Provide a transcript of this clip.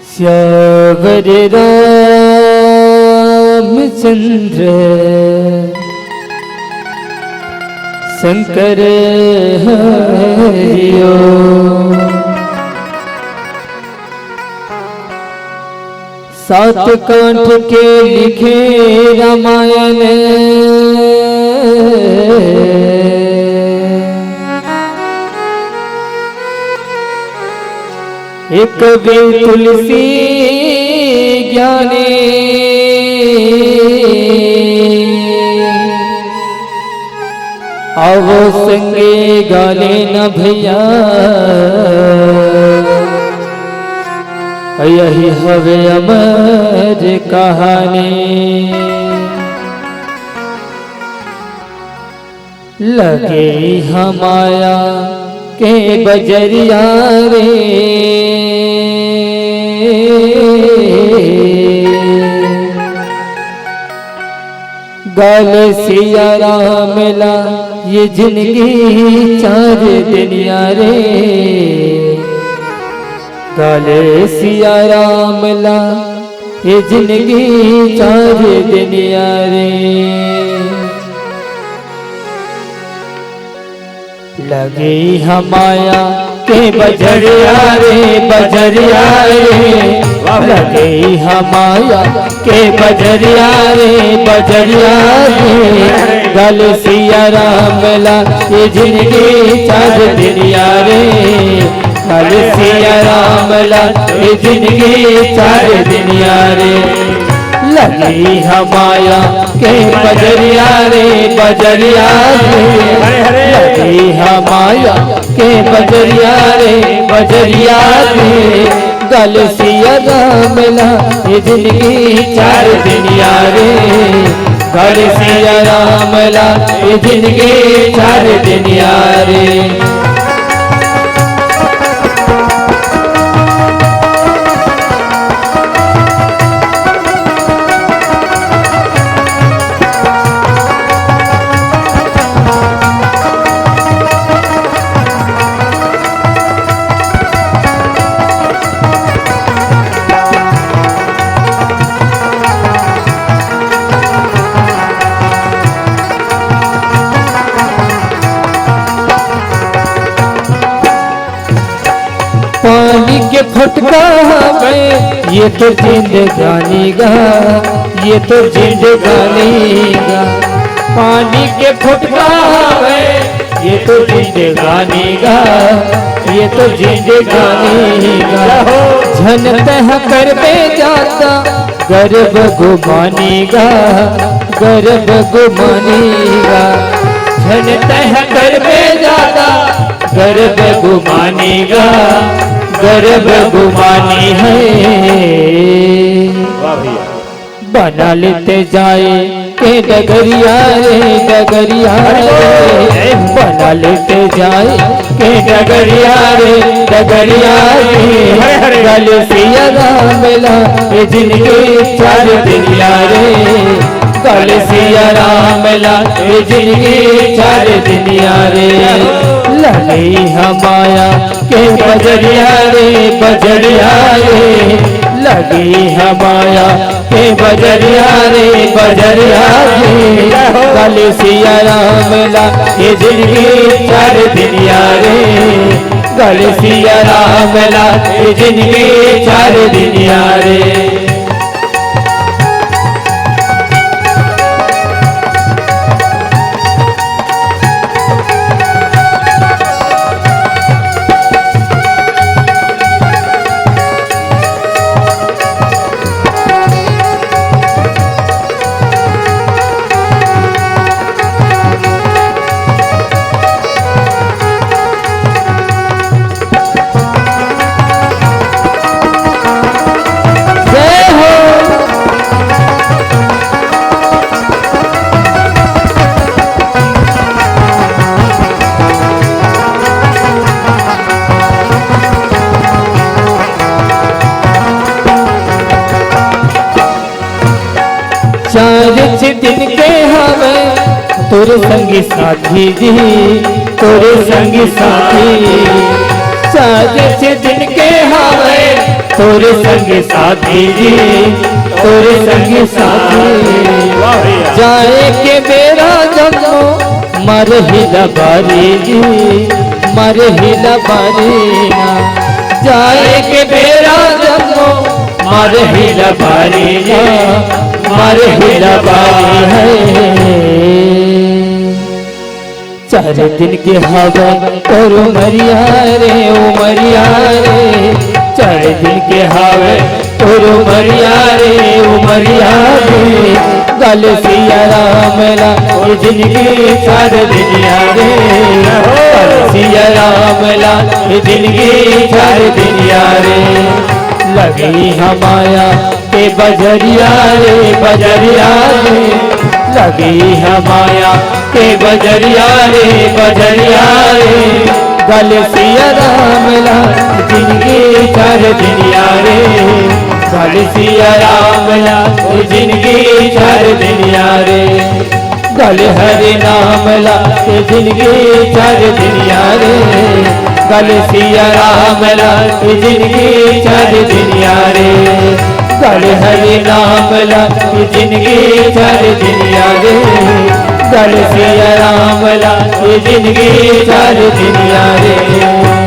श्यावर रामचंद्र शंकर हरिओ। सात कंठ के लिखे रामायण एक भी तुलसी ज्ञानी आवो संगे गाले न भैया यही हवे अमर कहानी। लगे हमाया के बजरिया रे गाल सिया राम ला ये जिंदगी चार दुनिया रे गाले सिया राम ला ये जिंदगी चार दुनिया रे। लगे हमाया के बजरिया रे बजरिया रे लगे हमाया के बजरिया रे बजरिया रे गल सिया राम ला ये जिंदगी चार दुनिया रे गल सिया राम ला ये जिंदगी चार दुनिया रे। लगी हमाया के बजरिया रे बजरिया रे लगी हमाया के बजरिया रे बजरिया रे गल सिया राम ला ये जिंदगी चार दुनिया रे गल सिया राम ला ये जिंदगी चार दुनिया रे। पानी के फटका हमें ये तो जिंदगानी गा ये तो जिंदगानी गा पानी के फटका हमें ये तो जिंदगानी गा ये तो जिंदगानी गा झन तह कर दे जाता गर्भ गुमानी गा गर्भ गुमानी गा झन तह कर दे जाता गर्भ गुमानी गा गर्भ गुमानी है। बना लेते जाए के डगरिया रे डगरिया रे बना लेते जाए के डगरिया रे डगरिया रे गल सिया राम ला ये जिंदगी चार दुनिया रे गल सिया राम ला ये जिंदगी चार दुनिया रे। लगे हमाया के बजरिया रे बजरिया रे लगे हमाया के बजरिया रे बजरिया रे गल सिया राम ला ये जिंदगी चार दुनिया रे गल सिया राम ला ये जिंदगी चार दुनिया रे। चार दिन के हमें तोरे संगी साथी जी तोरे संगी साथी। चार दिन के हमें तोरे संग साथी जी, तोरे संग साथी। जाए के मेरा जन्मो मर हिला बारी जी, मर हिला बारी ना। जाए के मेरा जन्मो मर हिला बारी ना, मर हिला बारी है। 4 दिन के हवा और उमरिया रे, उमरिया रे। 4 दिन के हवा और उमरिया रे, उमरिया रे। गल सिया राम ला जिंदगी 4 दिन यारे, गल सिया राम ला जिंदगी 4 दिन यारे। लगी हमाया के बजरिया रे, बजरिया रे। लगी हमाया के बजरिया रे, बजरिया रे। गल सिया राम ला जिंदगी 4 दिन यारे, गल सिया राम ला जिंदगी 4 दिन यारे। गल हरि नाम ला जिंदगी 4 दिन यारे, गल सिया राम ला जिंदगी 4 दिन यारे। गल हरि नाम ला जिंदगी 4 दिन यारे, गल सिया राम ला जिंदगी 4 दिन यारे।